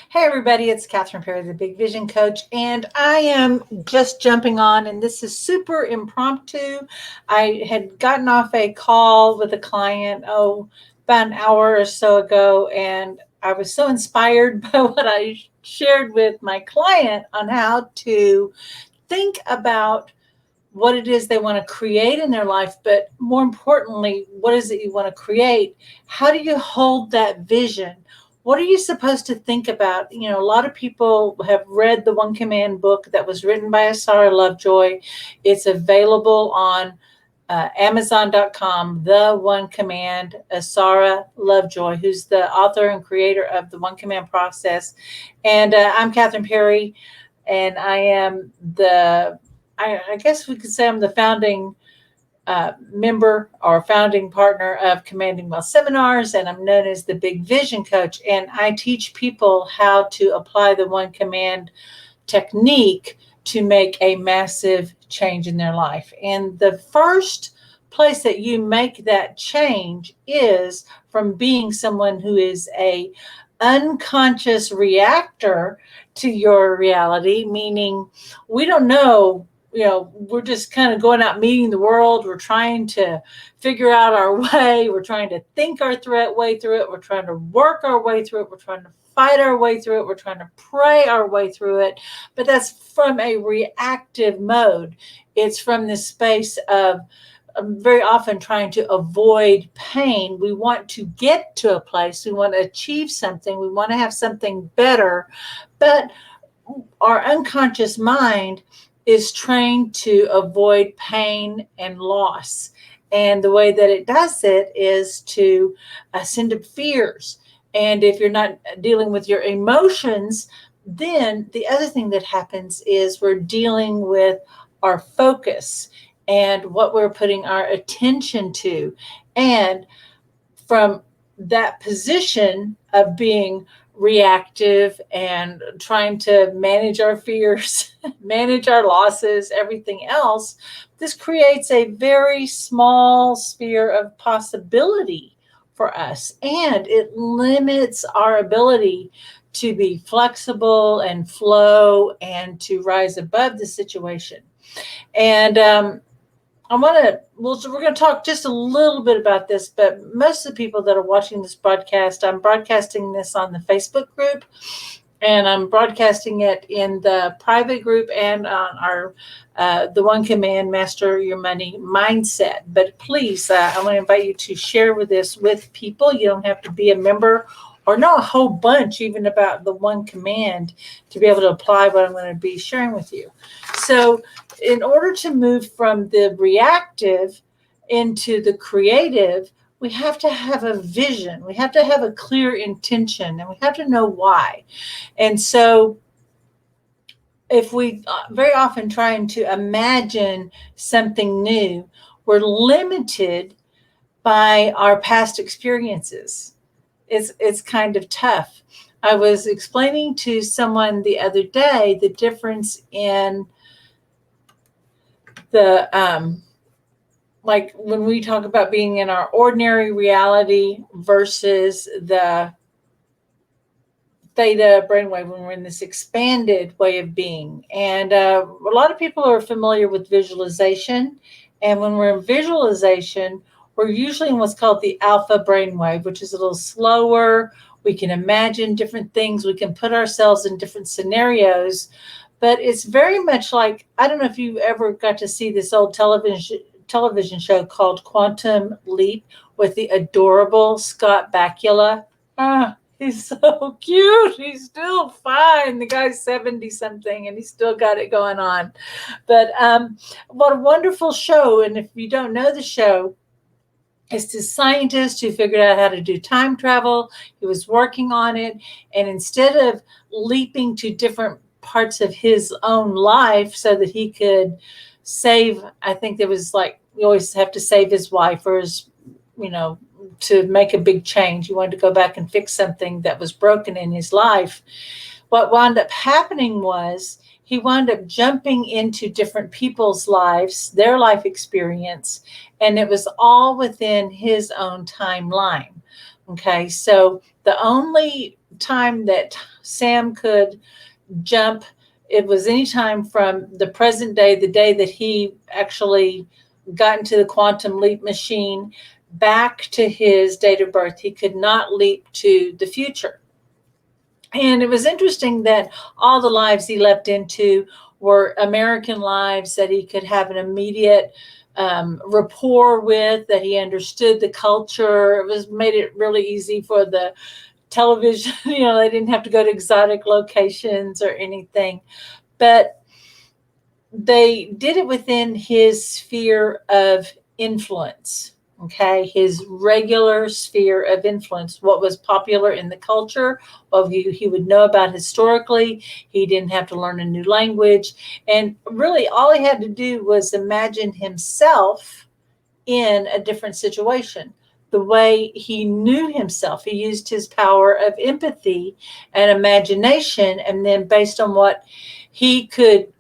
Hey, everybody, it's Catherine Perry, the Big Vision Coach, and I am just jumping on, and this is super impromptu. I had gotten off a call with a client, about an hour or so ago, and I was so inspired by what I shared with my client on how to think about what it is they want to create in their life, but more importantly, what is it you want to create? How do you hold that vision? What are you supposed to think about? A lot of people have read the One Command book that was written by Asara Lovejoy. It's available on Amazon.com, The One Command, Asara Lovejoy, who's the author and creator of the One Command process. And I'm Catherine Perry, and I am I guess we could say I'm the founding member or founding partner of Commanding Well Seminars, and I'm known as the Big Vision Coach. And I teach people how to apply the One Command technique to make a massive change in their life. And the first place that you make that change is from being someone who is a unconscious reactor to your reality, meaning we don't know, we're just kind of going out meeting the world. We're trying to figure out our way. We're trying to think our way through it. We're trying to work our way through it. We're trying to fight our way through it. We're trying to pray our way through it. But that's from a reactive mode. It's from this space of very often trying to avoid pain. We want to get to a place. We want to achieve something. We want to have something better. But our unconscious mind is trained to avoid pain and loss. And the way that it does it is to send up fears. And if you're not dealing with your emotions, then the other thing that happens is we're dealing with our focus and what we're putting our attention to. And from that position of being reactive and trying to manage our fears, manage our losses, everything else, this creates a very small sphere of possibility for us. And it limits our ability to be flexible and flow and to rise above the situation. And we're going to talk just a little bit about this, but most of the people that are watching this broadcast, I'm broadcasting this on the Facebook group, and I'm broadcasting it in the private group and on our the One Command Master Your Money Mindset. But please, I want to invite you to share this with people. You don't have to be a member or know a whole bunch even about the One Command to be able to apply what I'm going to be sharing with you. So in order to move from the reactive into the creative, we have to have a vision. We have to have a clear intention, and we have to know why. And so if we very often trying to imagine something new, we're limited by our past experiences. It's kind of tough. I was explaining to someone the other day the difference in the like when we talk about being in our ordinary reality versus the theta brainwave, when we're in this expanded way of being. And a lot of people are familiar with visualization. And when we're in visualization, we're usually in what's called the alpha brainwave, which is a little slower. We can imagine different things. We can put ourselves in different scenarios. But it's very much like, I don't know if you ever got to see this old television show called Quantum Leap with the adorable Scott Bakula. He's so cute. He's still fine. The guy's 70 something and he's still got it going on. But what a wonderful show. And if you don't know the show, it's this scientist who figured out how to do time travel. He was working on it. And instead of leaping to different parts of his own life so that he could save, I think there was like, you always have to save his wife or his, to make a big change. He wanted to go back and fix something that was broken in his life. What wound up happening was he wound up jumping into different people's lives, their life experience, and it was all within his own timeline. Okay, so the only time that Sam could jump, it was any time from the present day, the day that he actually got into the quantum leap machine, back to his date of birth. He could not leap to the future. And it was interesting that all the lives he leapt into were American lives that he could have an immediate rapport with, that he understood the culture. It was made it really easy for the television. They didn't have to go to exotic locations or anything, but they did it within his sphere of influence. Okay, his regular sphere of influence, what was popular in the culture, what he would know about historically. He didn't have to learn a new language. And really, all he had to do was imagine himself in a different situation. The way he knew himself, he used his power of empathy and imagination. And then, based on what he could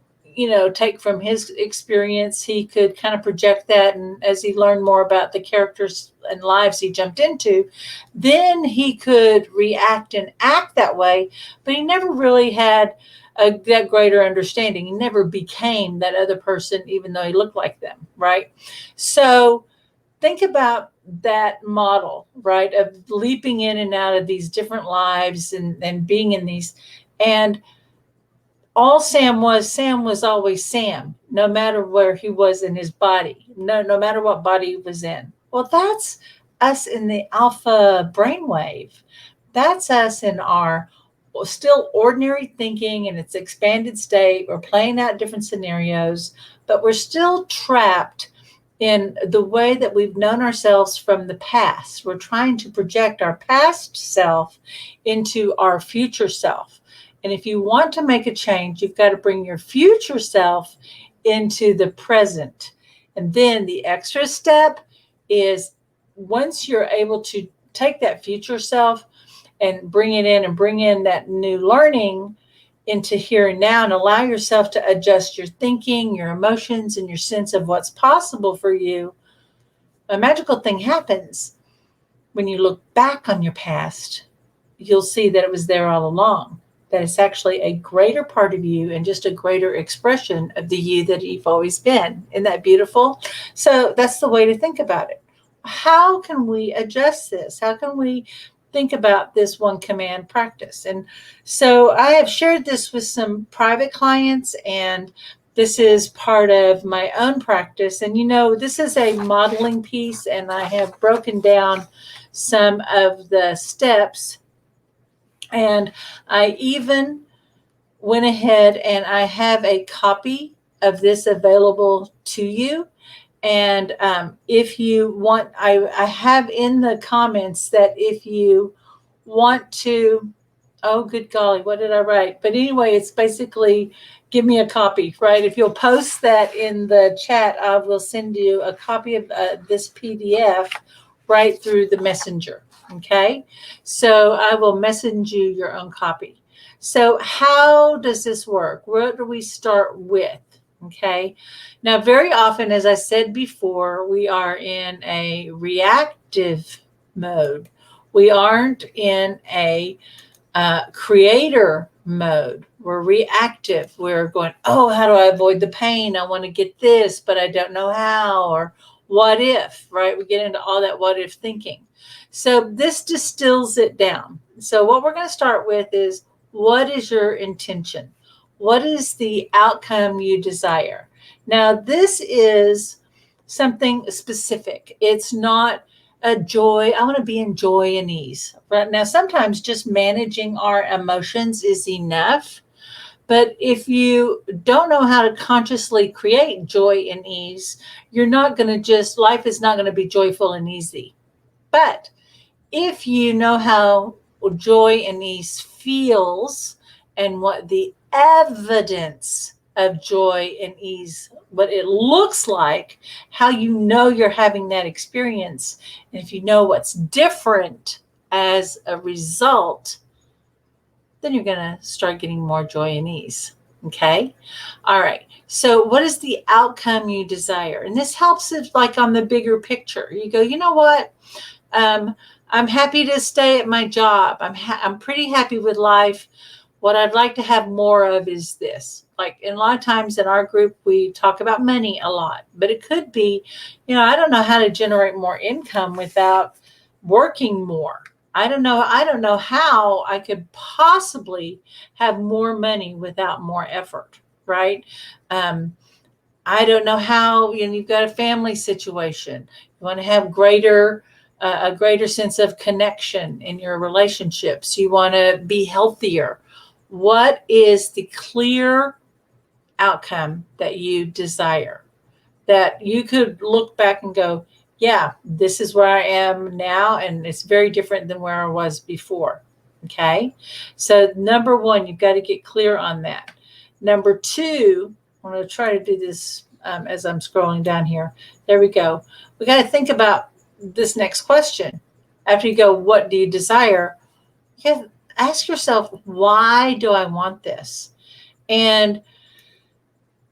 take from his experience, he could kind of project that. And as he learned more about the characters and lives he jumped into, then he could react and act that way. But he never really had that greater understanding. He never became that other person, even though he looked like them, right? So think about that model, right, of leaping in and out of these different lives and being in these. And all Sam was always Sam, no matter where he was in his body, no matter what body he was in. Well, that's us in the alpha brainwave. That's us in our still ordinary thinking in its expanded state. We're playing out different scenarios, but we're still trapped in the way that we've known ourselves from the past. We're trying to project our past self into our future self. And if you want to make a change, you've got to bring your future self into the present. And then the extra step is, once you're able to take that future self and bring it in and bring in that new learning into here and now, and allow yourself to adjust your thinking, your emotions, and your sense of what's possible for you, a magical thing happens. When you look back on your past, you'll see that it was there all along, that it's actually a greater part of you and just a greater expression of the you that you've always been. Isn't that beautiful? So that's the way to think about it. How can we adjust this? How can we think about this one command practice? And so I have shared this with some private clients, and this is part of my own practice. And this is a modeling piece, and I have broken down some of the steps. And I even went ahead and I have a copy of this available to you. And if you want, I have in the comments that if you want to, oh, good golly, what did I write? But anyway, it's basically give me a copy, right? If you'll post that in the chat, I will send you a copy of this PDF right through the messenger. Okay, so I will message you your own copy. So how does this work? Where do we start with? Okay, now very often, as I said before, we are in a reactive mode. We aren't in a creator mode. We're reactive. We're going, oh, how do I avoid the pain? I want to get this, but I don't know how. Or what if, right? We get into all that what if thinking. So this distills it down. So what we're going to start with is, what is your intention? What is the outcome you desire? Now, this is something specific. It's not a joy. I want to be in joy and ease. Right now, sometimes just managing our emotions is enough. But if you don't know how to consciously create joy and ease, you're not going to life is not going to be joyful and easy. But if you know how joy and ease feels and what the evidence of joy and ease, what it looks like, how you know you're having that experience, and if you know what's different as a result, then you're going to start getting more joy and ease. Okay. All right. So what is the outcome you desire? And this helps if, like, on the bigger picture, you go, you know what? I'm happy to stay at my job. I'm pretty happy with life. What I'd like to have more of is this. Like, and a lot of times in our group, we talk about money a lot, but it could be, I don't know how to generate more income without working more. I don't know. I don't know how I could possibly have more money without more effort, right? Um, I don't know how, you've got a family situation. You want to have a greater sense of connection in your relationships. You want to be healthier. What is the clear outcome that you desire? That you could look back and go, yeah, this is where I am now, and it's very different than where I was before. Okay. So, number one, you've got to get clear on that. Number two, I'm going to try to do this as I'm scrolling down here. There we go. We got to think about this next question. After you go, what do you desire? You have to ask yourself, why do I want this? And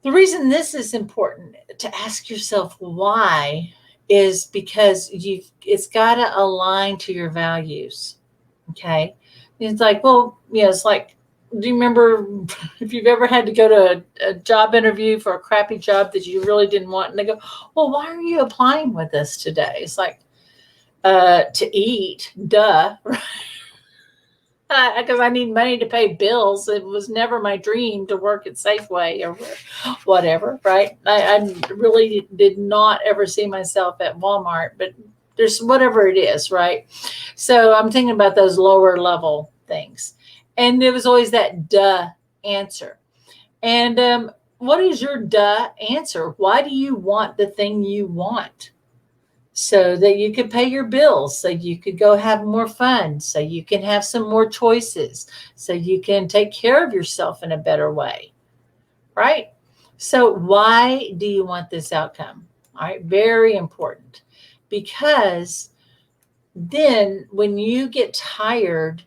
the reason this is important to ask yourself why is because it's got to align to your values. Okay. It's like, well, it's like, do you remember if you've ever had to go to a job interview for a crappy job that you really didn't want? And they go, well, why are you applying with us today? It's like, to eat, duh. Because I need money to pay bills. It was never my dream to work at Safeway or whatever, right? I really did not ever see myself at Walmart, but there's whatever it is, right? So I'm thinking about those lower level things. And there was always that duh answer. And what is your duh answer? Why do you want the thing you want? So that you could pay your bills, so you could go have more fun, so you can have some more choices, so you can take care of yourself in a better way, right? So, why do you want this outcome? All right, very important, because then when you get tired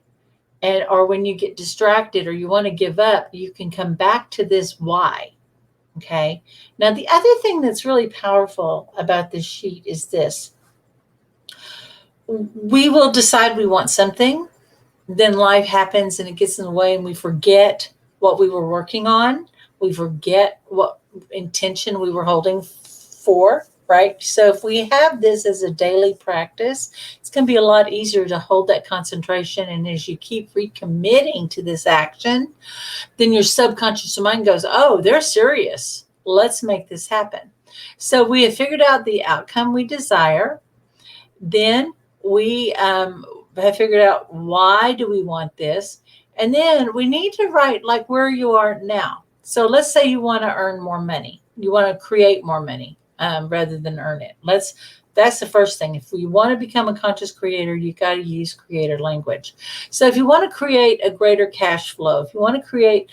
or when you get distracted or you want to give up, you can come back to this why. Okay. Now, the other thing that's really powerful about this sheet is this: we will decide we want something, then life happens and it gets in the way, and we forget what we were working on. We forget what intention we were holding for, right? So if we have this as a daily practice, it's going to be a lot easier to hold that concentration. And as you keep recommitting to this action, then your subconscious mind goes, oh, they're serious. Let's make this happen. So we have figured out the outcome we desire. Then we have figured out why do we want this. And then we need to write like where you are now. So let's say you want to earn more money. You want to create more money rather than earn it. That's the first thing. If you want to become a conscious creator, you got to use creator language. So if you want to create a greater cash flow, if you want to create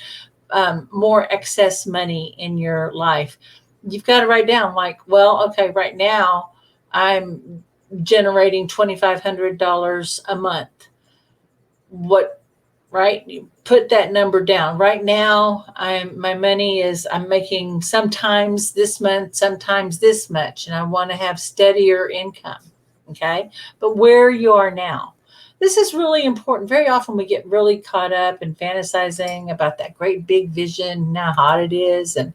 more excess money in your life, you've got to write down like, well, okay, right now I'm generating $2,500 a month. What, right? You put that number down. Right now, I'm making sometimes this month, sometimes this much, and I want to have steadier income. Okay. But where you are now, this is really important. Very often we get really caught up in fantasizing about that great big vision, how hot it is, and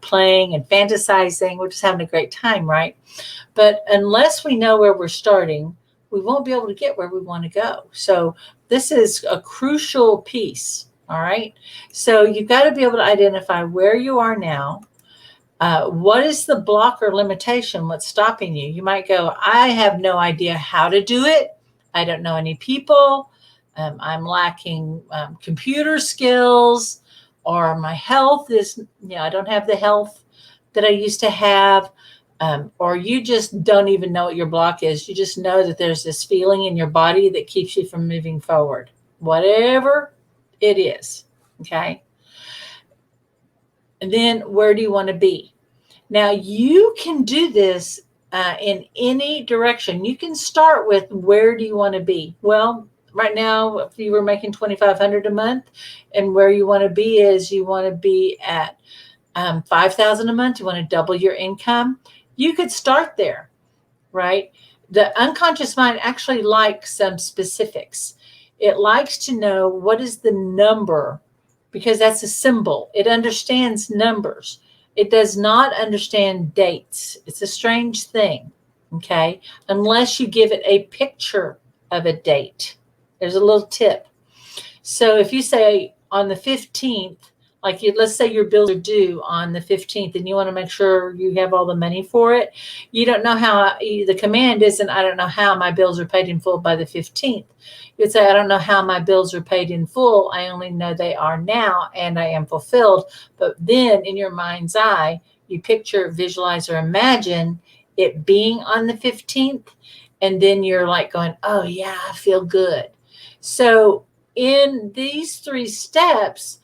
playing and fantasizing. We're just having a great time, right? But unless we know where we're starting, we won't be able to get where we want to go. So this is a crucial piece. All right. So you've got to be able to identify where you are now. What is the block or limitation? What's stopping you? You might go, I have no idea how to do it. I don't know any people. I'm lacking computer skills, or my health is, I don't have the health that I used to have. Or you just don't even know what your block is. You just know that there's this feeling in your body that keeps you from moving forward, whatever it is. Okay. And then where do you want to be? Now you can do this in any direction. You can start with where do you want to be? Well, right now, if you were making $2,500 a month, and where you want to be is you want to be at $5,000 a month. You want to double your income. You could start there, right? The unconscious mind actually likes some specifics. It likes to know what is the number, because that's a symbol. It understands numbers. It does not understand dates. It's a strange thing, okay? Unless you give it a picture of a date. There's a little tip. So if you say on the 15th, like let's say your bills are due on the 15th and you want to make sure you have all the money for it. You don't know how, the command isn't, I don't know how my bills are paid in full by the 15th. You'd say, I don't know how my bills are paid in full. I only know they are now and I am fulfilled. But then in your mind's eye, you picture, visualize, or imagine it being on the 15th. And then you're like going, oh yeah, I feel good. So in these 3 steps,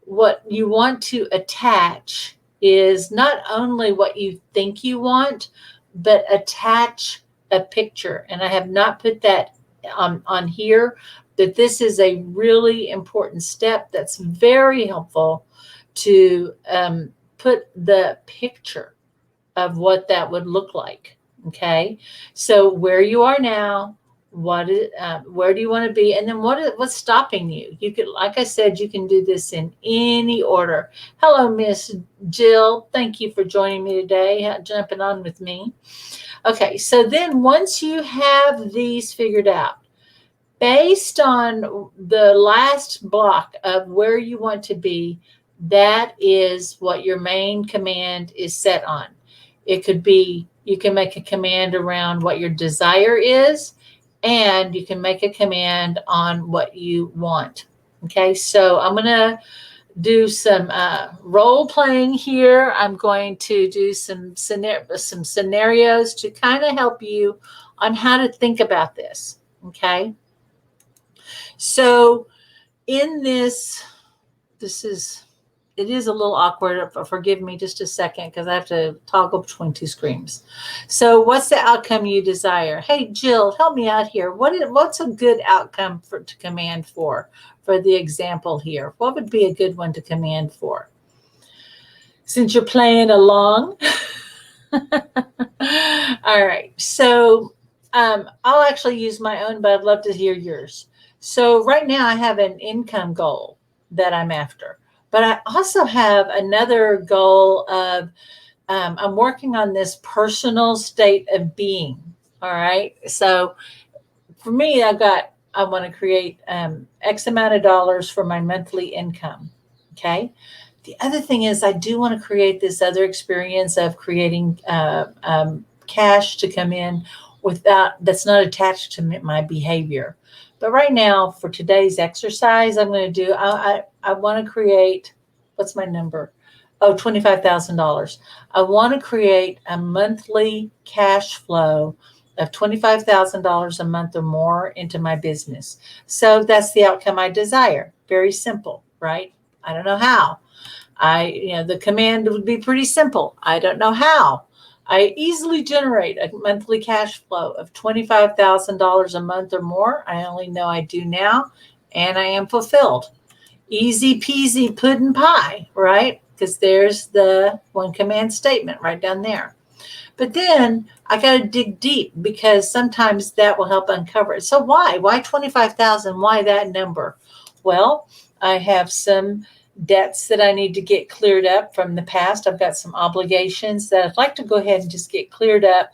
what you want to attach is not only what you think you want, but attach a picture. And I have not put that on here, but this is a really important step that's very helpful to put the picture of what that would look like. Okay, so where you are now, where do you want to be, and then what's stopping you? You could, like I said, you can do this in any order. Hello, Miss Jill. Thank you for joining me today, jumping on with me. Okay, so then once you have these figured out, based on the last block of where you want to be, that is what your main command is set on. It could be, you can make a command around what your desire is, and you can make a command on what you want. Okay, so I'm going to do some role playing here. I'm going to do some scenarios to kind of help you on how to think about this. Okay, so in this it is a little awkward. Forgive me just a second because I have to toggle between 2 screens. So what's the outcome you desire? Hey, Jill, help me out here. What's a good outcome to command for the example here? What would be a good one to command for? Since you're playing along. All right. So I'll actually use my own, but I'd love to hear yours. So right now I have an income goal that I'm after. But I also have another goal of I'm working on this personal state of being. All right. So for me, I want to create X amount of dollars for my monthly income. Okay. The other thing is I do want to create this other experience of creating cash to come in that's not attached to my behavior. But right now, for today's exercise, I'm going to do, I want to create, what's my number? Oh, $25,000. I want to create a monthly cash flow of $25,000 a month or more into my business. So that's the outcome I desire. Very simple, right? I don't know how. The command would be pretty simple. I don't know how. I easily generate a monthly cash flow of $25,000 a month or more. I only know I do now, and I am fulfilled. Easy peasy pudding pie, right? Because there's the one command statement right down there. But then I got to dig deep because sometimes that will help uncover it. So why? Why 25,000? Why that number? Well, I have some debts that I need to get cleared up from the past. I've got some obligations that I'd like to go ahead and just get cleared up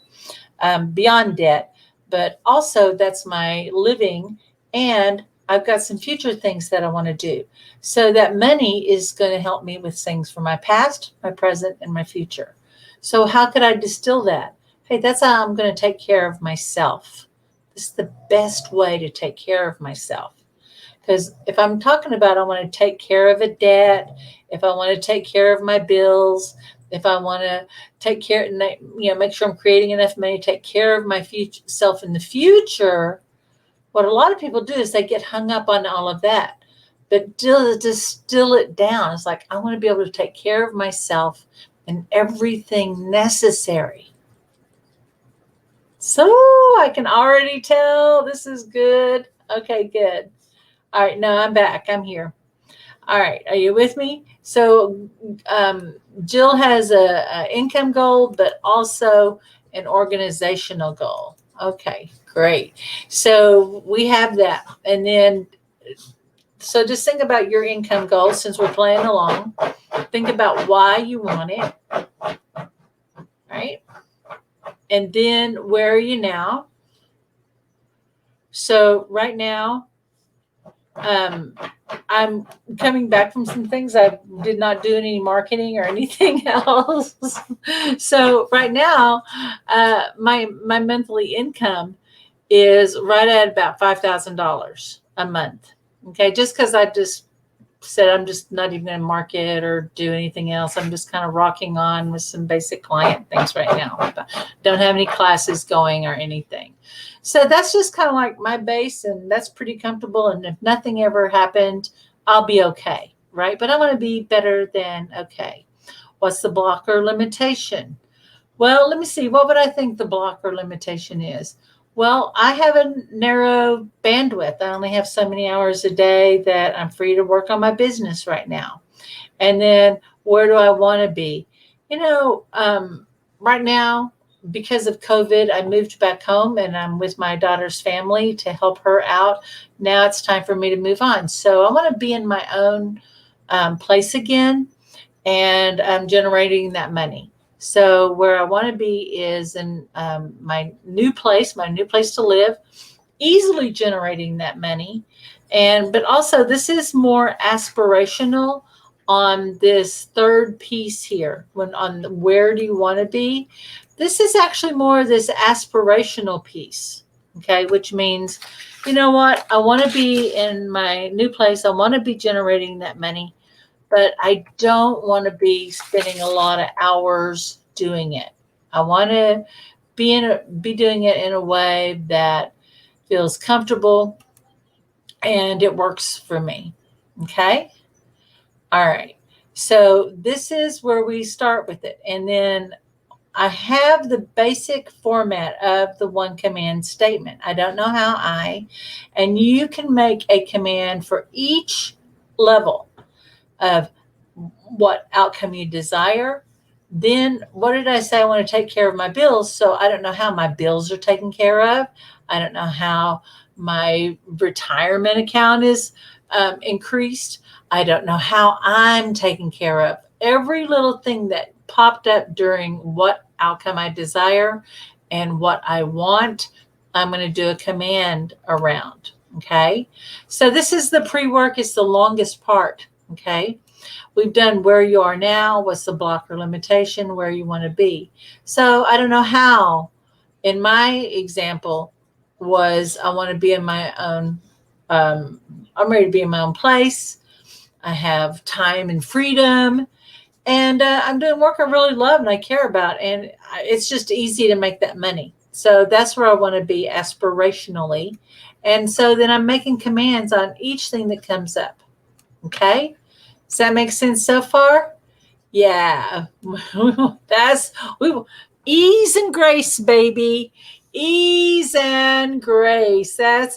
beyond debt. But also that's my living, and I've got some future things that I want to do. So that money is going to help me with things for my past, my present, and my future. So how could I distill that? Hey, that's how I'm going to take care of myself. This is the best way to take care of myself. Because if I'm talking about I want to take care of a debt, if I want to take care of my bills, if I want to take care, make sure I'm creating enough money to take care of my future self in the future, what a lot of people do is they get hung up on all of that. But distill it down. It's like, I want to be able to take care of myself and everything necessary. So I can already tell this is good. Okay, good. All right, no, I'm back. I'm here. All right, are you with me? So Jill has a income goal, but also an organizational goal. Okay, great. So we have that. And then, so just think about your income goals since we're playing along. Think about why you want it, right? And then where are you now? So right now, um, I'm coming back from some things. I did not do any marketing or anything else. So right now, my monthly income is right at about $5,000 a month. Okay, just because I just said I'm just not even going to market or do anything else. I'm just kind of rocking on with some basic client things right now. But don't have any classes going or anything. So that's just kind of like my base, and that's pretty comfortable. And if nothing ever happened, I'll be okay, right? But I want to be better than okay. What's the blocker limitation? Well, let me see. What would I think the blocker limitation is? Well, I have a narrow bandwidth. I only have so many hours a day that I'm free to work on my business right now. And then where do I want to be? You know, right now, because of COVID, I moved back home and I'm with my daughter's family to help her out. Now it's time for me to move on. So I want to be in my own place again, and I'm generating that money. So where I want to be is in my new place to live, easily generating that money. And but also this is more aspirational on this third piece here. When on where do you want to be? This is actually more of this aspirational piece. Okay, which means, you know what? I want to be in my new place. I want to be generating that money, but I don't want to be spending a lot of hours doing it. I want to be doing it in a way that feels comfortable and it works for me. Okay? All right. So this is where we start with it. And then I have the basic format of the one command statement. I don't know how and you can make a command for each level of what outcome you desire. Then, what did I say? I want to take care of my bills. So I don't know how my bills are taken care of. I don't know how my retirement account is increased. I don't know how I'm taken care of. Every little thing that popped up during what outcome I desire and what I want, I'm going to do a command around. Okay. So this is the pre work, it's the longest part. Okay. We've done where you are now, what's the blocker limitation, where you want to be. So I don't know how. In my example, was I want to be in my own. I'm ready to be in my own place. I have time and freedom, and I'm doing work I really love and I care about, and it's just easy to make that money. So that's where I want to be aspirationally, and so then I'm making commands on each thing that comes up. Okay. Does that make sense so far? Yeah. That's we ease and grace, baby. Ease and grace. That's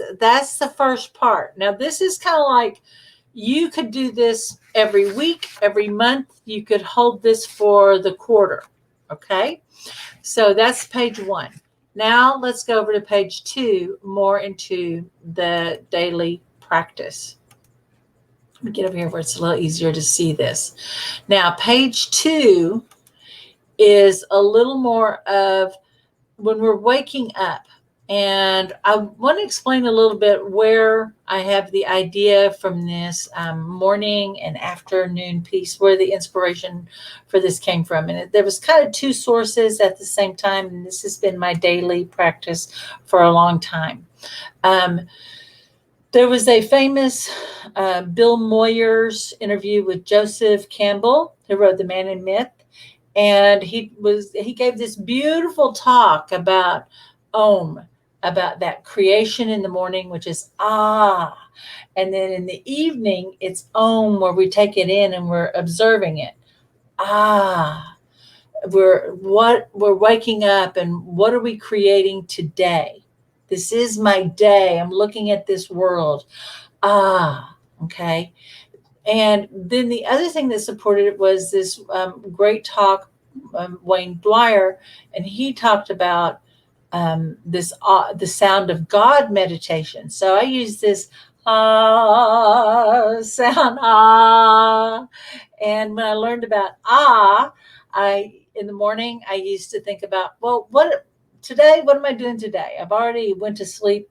the first part. Now this is kind of like you could do this every week, every month. You could hold this for the quarter. Okay? So that's page 1. Now let's go over to page 2, more into the daily practice. Let me get over here where it's a little easier to see this. Now, page 2 is a little more of when we're waking up. And I want to explain a little bit where I have the idea from this morning and afternoon piece, where the inspiration for this came from. And there was kind of 2 sources at the same time. And this has been my daily practice for a long time. There was a famous Bill Moyers interview with Joseph Campbell, who wrote The Man in Myth, and he gave this beautiful talk about Om, about that creation in the morning, which is ah, and then in the evening it's Om, where we take it in and we're observing it. Ah, we're waking up, and what are we creating today? This is my day. I'm looking at this world. Ah, okay. And then the other thing that supported it was this great talk, Wayne Dwyer, and he talked about the sound of God meditation. So I use this sound and when I learned about I in the morning I used to think about, well, what am I doing today? I've already went to sleep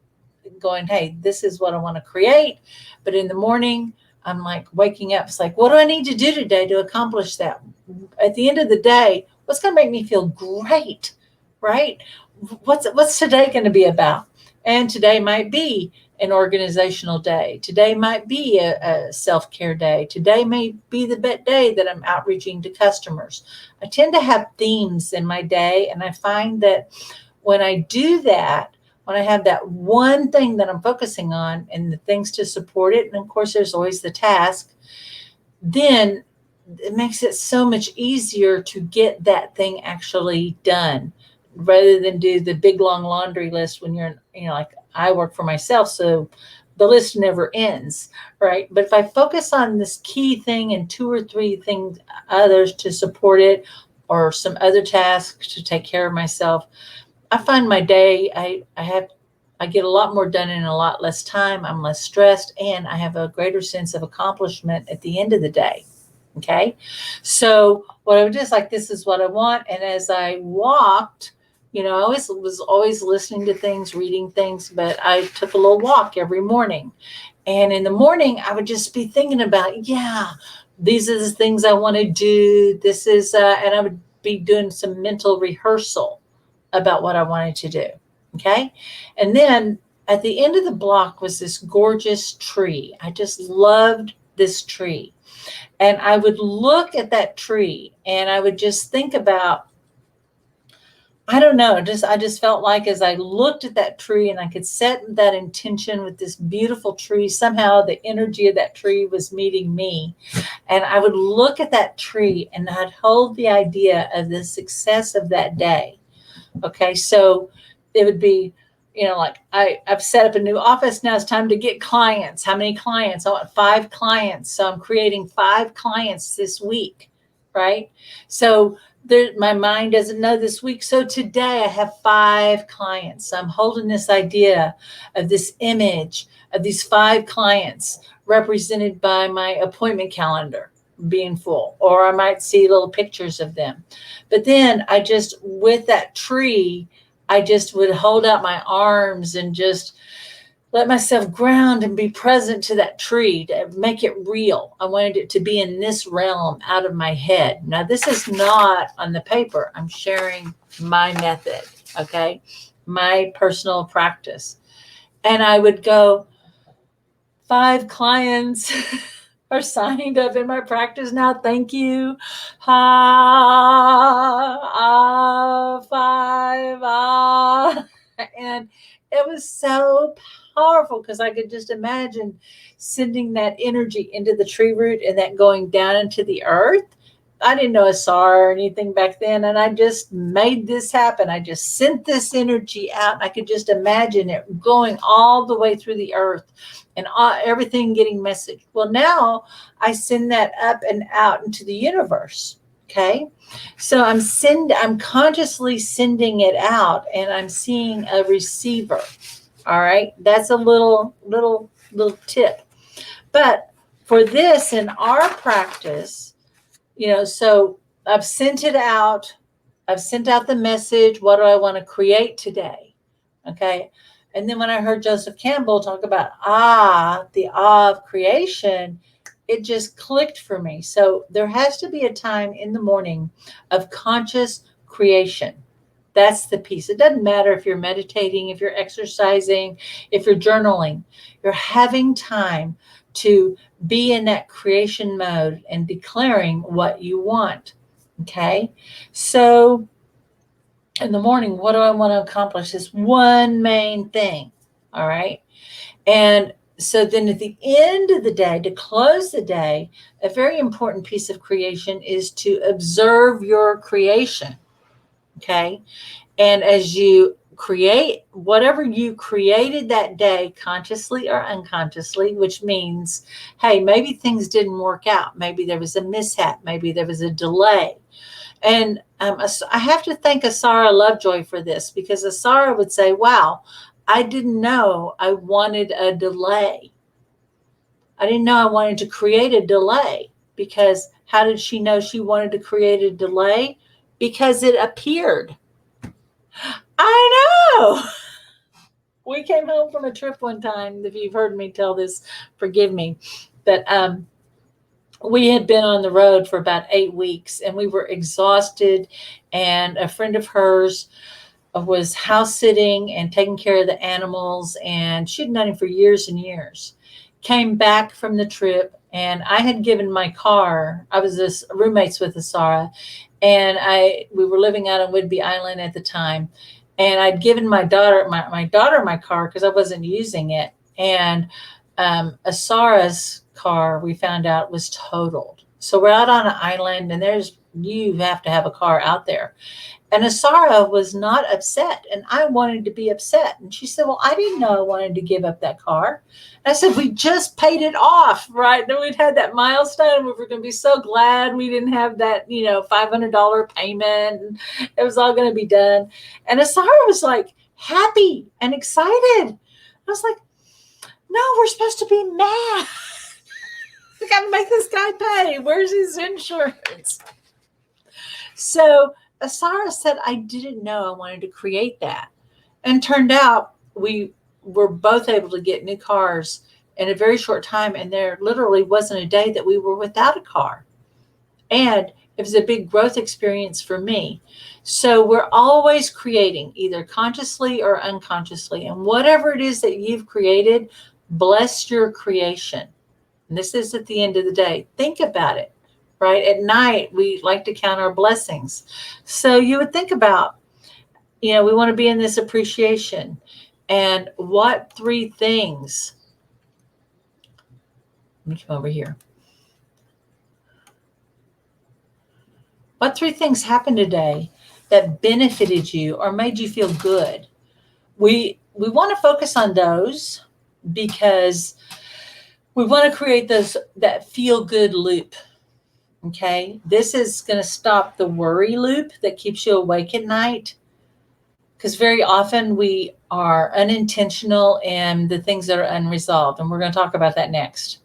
going, hey, this is what I want to create. But in the morning, I'm like waking up. It's like, what do I need to do today to accomplish that? At the end of the day, what's going to make me feel great, right? What's today going to be about? And today might be an organizational day. Today might be a self-care day. Today may be the day that I'm outreaching to customers. I tend to have themes in my day, and I find that when I do that, when I have that one thing that I'm focusing on and the things to support it, and of course there's always the task, then it makes it so much easier to get that thing actually done rather than do the big long laundry list when you're, like I work for myself. So the list never ends, right? But if I focus on this key thing and 2 or 3 things, others to support it, or some other tasks to take care of myself, I find my day, I get a lot more done in a lot less time. I'm less stressed, and I have a greater sense of accomplishment at the end of the day. Okay. So what I would do is like, this is what I want. And as I walked, I was always listening to things, reading things, but I took a little walk every morning. And in the morning, I would just be thinking about, yeah, these are the things I want to do. This is, and I would be doing some mental rehearsal about what I wanted to do. Okay. And then at the end of the block was this gorgeous tree. I just loved this tree. And I would look at that tree and I would just think about, I don't know, I just felt like as I looked at that tree and I could set that intention with this beautiful tree, somehow the energy of that tree was meeting me. And I would look at that tree and I'd hold the idea of the success of that day. Okay, so it would be, like I've set up a new office. Now it's time to get clients. How many clients? I want 5 clients. So I'm creating 5 clients this week, right? So my mind doesn't know this week. So today I have 5 clients. So I'm holding this idea of this image of these 5 clients represented by my appointment calendar being full, or I might see little pictures of them. But then with that tree, I just would hold out my arms and just let myself ground and be present to that tree to make it real. I wanted it to be in this realm out of my head. Now, this is not on the paper. I'm sharing my method, okay? My personal practice. And I would go, 5 clients are signed up in my practice now. Thank you. 5. And it was so powerful because I could just imagine sending that energy into the tree root and that going down into the earth. I didn't know a SAR or anything back then, and I just made this happen. I just sent this energy out. I could just imagine it going all the way through the earth and everything getting messaged. Well, now I send that up and out into the universe. Okay, so I'm consciously sending it out, and I'm seeing a receiver. All right, that's a little tip. But for this in our practice, so I've sent it out. I've sent out the message. What do I want to create today? Okay. And then when I heard Joseph Campbell talk about the of creation, it just clicked for me. So there has to be a time in the morning of conscious creation. That's the piece. It doesn't matter if you're meditating, if you're exercising, if you're journaling. You're having time to be in that creation mode and declaring what you want. Okay. So in the morning, what do I want to accomplish? This one main thing. All right. And so then at the end of the day, to close the day, a very important piece of creation is to observe your creation. Okay. And as you create whatever you created that day, consciously or unconsciously, which means, hey, maybe things didn't work out. Maybe there was a mishap. Maybe there was a delay. And I have to thank Asara Lovejoy for this, because Asara would say, wow, I didn't know I wanted a delay. I didn't know I wanted to create a delay. Because how did she know she wanted to create a delay? Because it appeared. I know. We came home from a trip one time. If you've heard me tell this, forgive me. But we had been on the road for about 8 weeks, and we were exhausted. And a friend of hers was house sitting and taking care of the animals, and she'd known him for years and years. Came back from the trip, and I had given my car. I was this roommates with Asara, and we were living out on Whidbey Island at the time, and I'd given my daughter my car because I wasn't using it. And Asara's car, we found out, was totaled. So we're out on an island, and you have to have a car out there. And Asara was not upset, and I wanted to be upset. And she said, well, I didn't know I wanted to give up that car. And I said, we just paid it off, right? Then we'd had that milestone. We were going to be so glad we didn't have that, $500 payment. And it was all going to be done. And Asara was like happy and excited. I was like, no, we're supposed to be mad. We got to make this guy pay. Where's his insurance? So Asara said, I didn't know I wanted to create that. And turned out we were both able to get new cars in a very short time. And there literally wasn't a day that we were without a car. And it was a big growth experience for me. So we're always creating, either consciously or unconsciously. And whatever it is that you've created, bless your creation. And this is at the end of the day. Think about it. Right? At night, we like to count our blessings. So you would think about, we want to be in this appreciation. And what 3 things, let me come over here. What 3 things happened today that benefited you or made you feel good? We want to focus on those because we want to create that feel good loop. Okay, this is going to stop the worry loop that keeps you awake at night, because very often we are unintentional in the things that are unresolved, and we're going to talk about that next.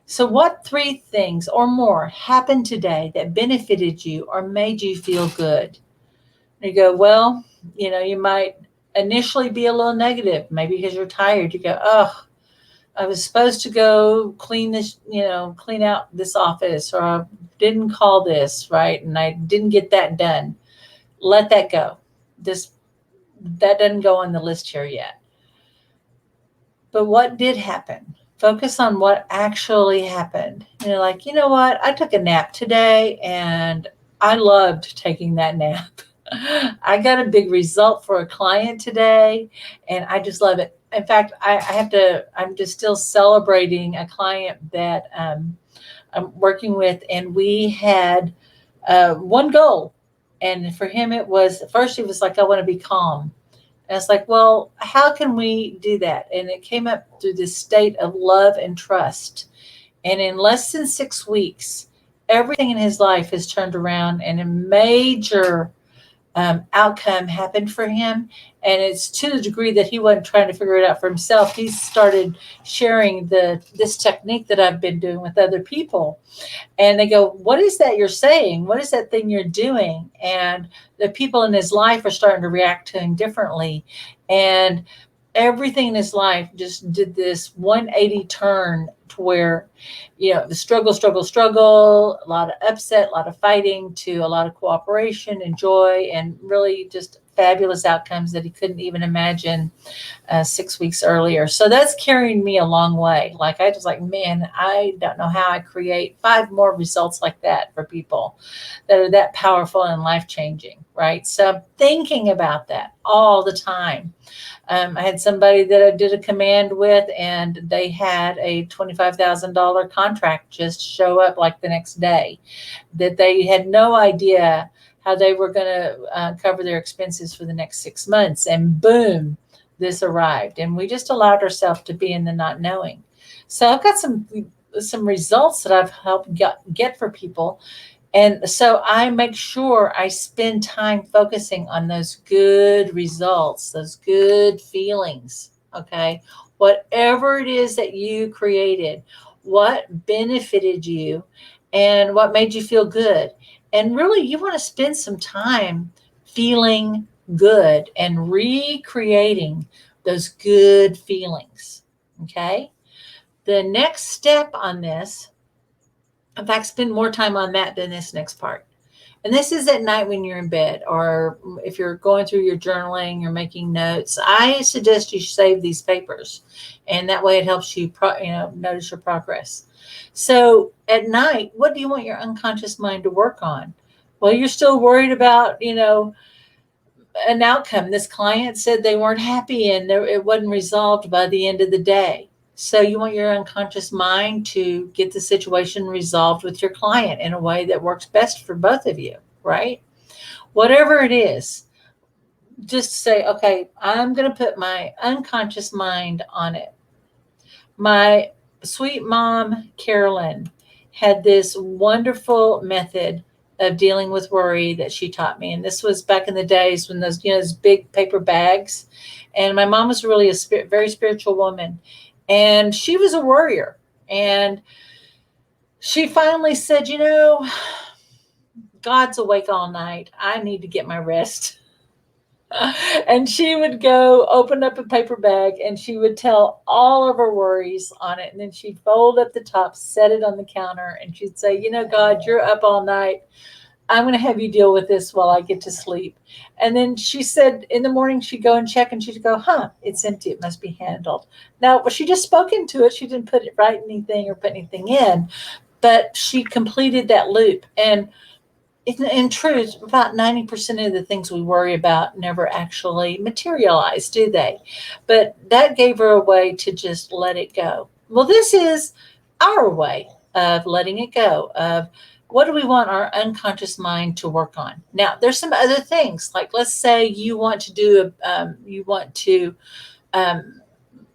So what 3 things or more happened today that benefited you or made you feel good? You go, well, you might initially be a little negative, maybe because you're tired. You go, oh, I was supposed to go clean this, clean out this office, or I didn't call this, right? And I didn't get that done. Let that go. That doesn't go on the list here yet. But what did happen? Focus on what actually happened. Like, you know what? I took a nap today and I loved taking that nap. I got a big result for a client today and I just love it. In fact, I'm just still celebrating a client that I'm working with, and we had one goal. And for him, it was like, I want to be calm. And it's like, well, how can we do that? And it came up through this state of love and trust. And in less than 6 weeks, everything in his life has turned around, and a major outcome happened for him. And it's to the degree that he wasn't trying to figure it out for himself. He started sharing this technique that I've been doing with other people. And they go, what is that you're saying? What is that thing you're doing? And the people in his life are starting to react to him differently. And everything in his life just did this 180 turn to where, the struggle, a lot of upset, a lot of fighting, to a lot of cooperation and joy, and really just fabulous outcomes that he couldn't even imagine 6 weeks earlier. So that's carrying me a long way. Like, I just man, I don't know how I create 5 more results like that for people that are that powerful and life-changing, right? So I'm thinking about that all the time. I had somebody that I did a command with, and they had a $25,000 contract just show up like the next day, that they had no idea how they were going to cover their expenses for the next 6 months. And boom, this arrived. And we just allowed ourselves to be in the not knowing. So I've got some results that I've helped get for people. And so I make sure I spend time focusing on those good results, those good feelings. Okay. Whatever it is that you created, what benefited you and what made you feel good. And really, you want to spend some time feeling good and recreating those good feelings. Okay. The next step on this, in fact, spend more time on that than this next part. And this is at night when you're in bed, or if you're going through your journaling, you're making notes. I suggest you save these papers, and that way it helps you, notice your progress. So at night, what do you want your unconscious mind to work on? Well, you're still worried about, an outcome. This client said they weren't happy, and it wasn't resolved by the end of the day. So you want your unconscious mind to get the situation resolved with your client in a way that works best for both of you, right? Whatever it is, just say, okay, I'm going to put my unconscious mind on it. My sweet mom, Carolyn, had this wonderful method of dealing with worry that she taught me. And this was back in the days when those big paper bags. And my mom was really a very spiritual woman. And she was a worrier. And she finally said, God's awake all night. I need to get my rest. And she would go open up a paper bag and she would tell all of her worries on it. And then she'd fold up the top, set it on the counter, and she'd say, God, you're up all night. I'm going to have you deal with this while I get to sleep. And then she said in the morning, she'd go and check and she'd go, it's empty. It must be handled. Now, she just spoke into it. She didn't write anything or put anything in, but she completed that loop. And in truth, about 90% of the things we worry about never actually materialize, do they? But that gave her a way to just let it go. Well, this is our way of letting it go, of what do we want our unconscious mind to work on? Now, there's some other things, like let's say you want to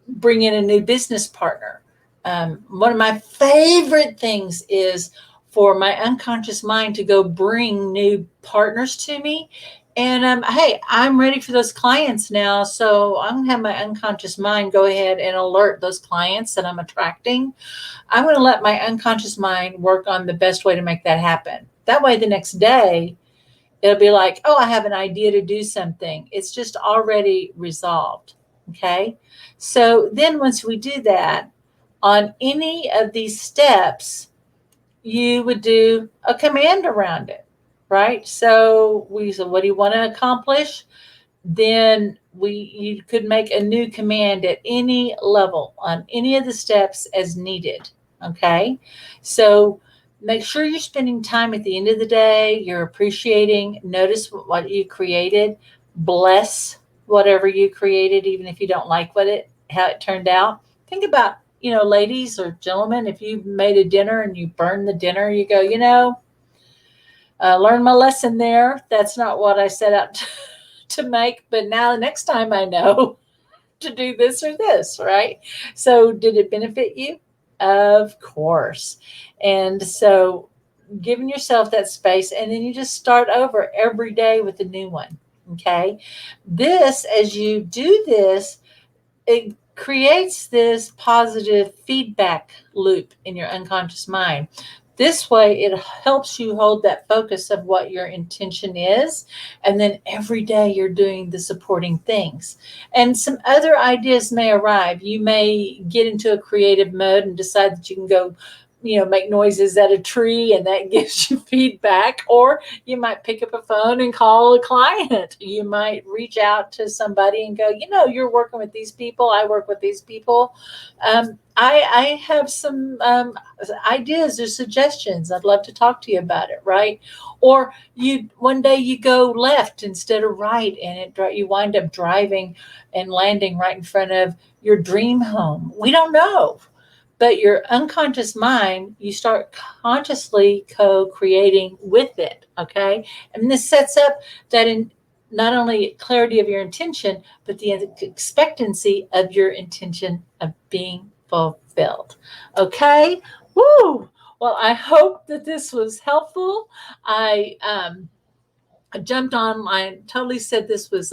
bring in a new business partner. One of my favorite things is for my unconscious mind to go bring new partners to me. And hey, I'm ready for those clients now. So I'm going to have my unconscious mind go ahead and alert those clients that I'm attracting. I'm going to let my unconscious mind work on the best way to make that happen. That way, the next day, it'll be like, oh, I have an idea to do something. It's just already resolved. Okay. So then once we do that, on any of these steps, you would do a command around it, right? So we said, what do you want to accomplish? Then you could make a new command at any level on any of the steps as needed. Okay. So make sure you're spending time at the end of the day. You're appreciating, notice what you created, bless whatever you created, even if you don't like how it turned out. Think about, ladies or gentlemen, if you made a dinner and you burned the dinner, you go, learn my lesson there. That's not what I set out to make, but now the next time I know to do this or this, right? So did it benefit you? Of course. And so giving yourself that space, and then you just start over every day with a new one. Okay. As you do this, it creates this positive feedback loop in your unconscious mind. This way, it helps you hold that focus of what your intention is. And then every day you're doing the supporting things. And some other ideas may arrive. You may get into a creative mode and decide that you can go, make noises at a tree, and that gives you feedback. Or you might pick up a phone and call a client. You might reach out to somebody and go, you're working with these people. I work with these people. I have some ideas or suggestions. I'd love to talk to you about it, right? Or one day you go left instead of right, and you wind up driving and landing right in front of your dream home. We don't know. But your unconscious mind, you start consciously co-creating with it, okay? And this sets up that in not only clarity of your intention, but the expectancy of your intention of being fulfilled. Okay? Woo! Well, I hope that this was helpful. I jumped on. I totally said this was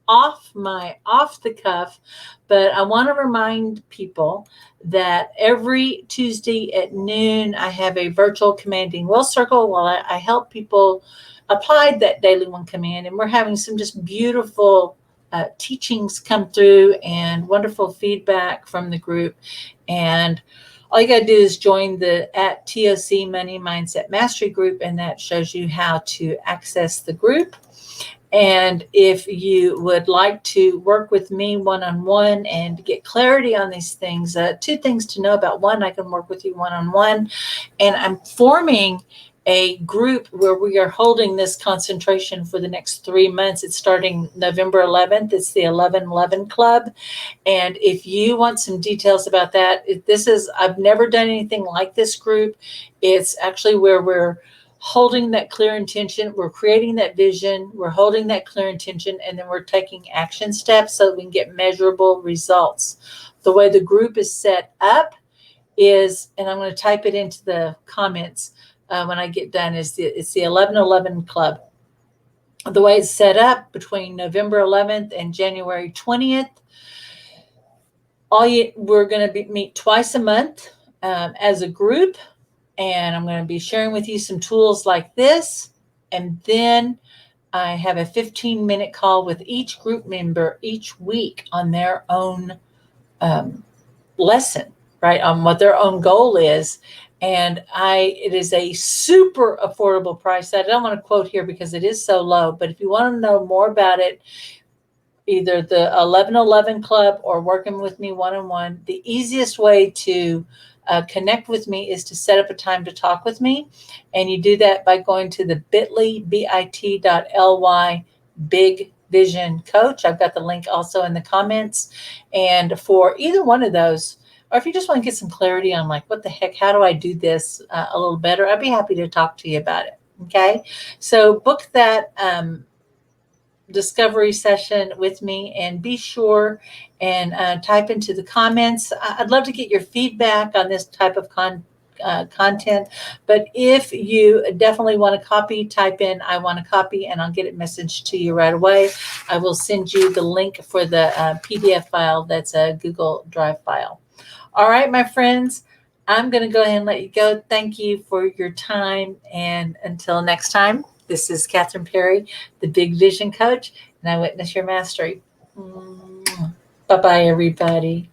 off the cuff, but I want to remind people that every Tuesday at noon I have a virtual commanding will circle while I help people apply that daily one command, and we're having some just beautiful teachings come through and wonderful feedback from the group. And all you got to do is join the at TOC Money Mindset Mastery group, and that shows you how to access the group. And if you would like to work with me one-on-one and get clarity on these things, two things to know about. One, I can work with you one-on-one, and I'm forming a group where we are holding this concentration for the next 3 months. It's starting November 11th. It's the 1111 Club. And if you want some details about that, I've never done anything like this group. It's actually where we're holding that clear intention. We're creating that vision. We're holding that clear intention, and then we're taking action steps so that we can get measurable results. The way the group is set up is, and I'm going to type it into the comments when I get done, it's the 1111 Club. The way it's set up between November 11th and January 20th, we're going to meet twice a month as a group, and I'm going to be sharing with you some tools like this. And then I have a 15-minute call with each group member each week on their own lesson, right, on what their own goal is. And it is a super affordable price. I don't want to quote here because it is so low, but if you want to know more about it, either the 1111 Club or working with me one-on-one, the easiest way to connect with me is to set up a time to talk with me. And you do that by going to the bit.ly, bit.ly, Big Vision Coach. I've got the link also in the comments. And for either one of those, or if you just want to get some clarity on like, what the heck, how do I do this a little better, I'd be happy to talk to you about it. Okay. So book that discovery session with me, and be sure and type into the comments. I'd love to get your feedback on this type of content, but if you definitely want to copy, type in I want to copy, and I'll get it messaged to you right away. I will send you the link for the PDF file. That's a Google Drive file. All right, my friends, I'm going to go ahead and let you go. Thank you for your time, and until next time, this is Catherine Perry, the Big Vision Coach, and I witness your mastery. Bye-bye, everybody.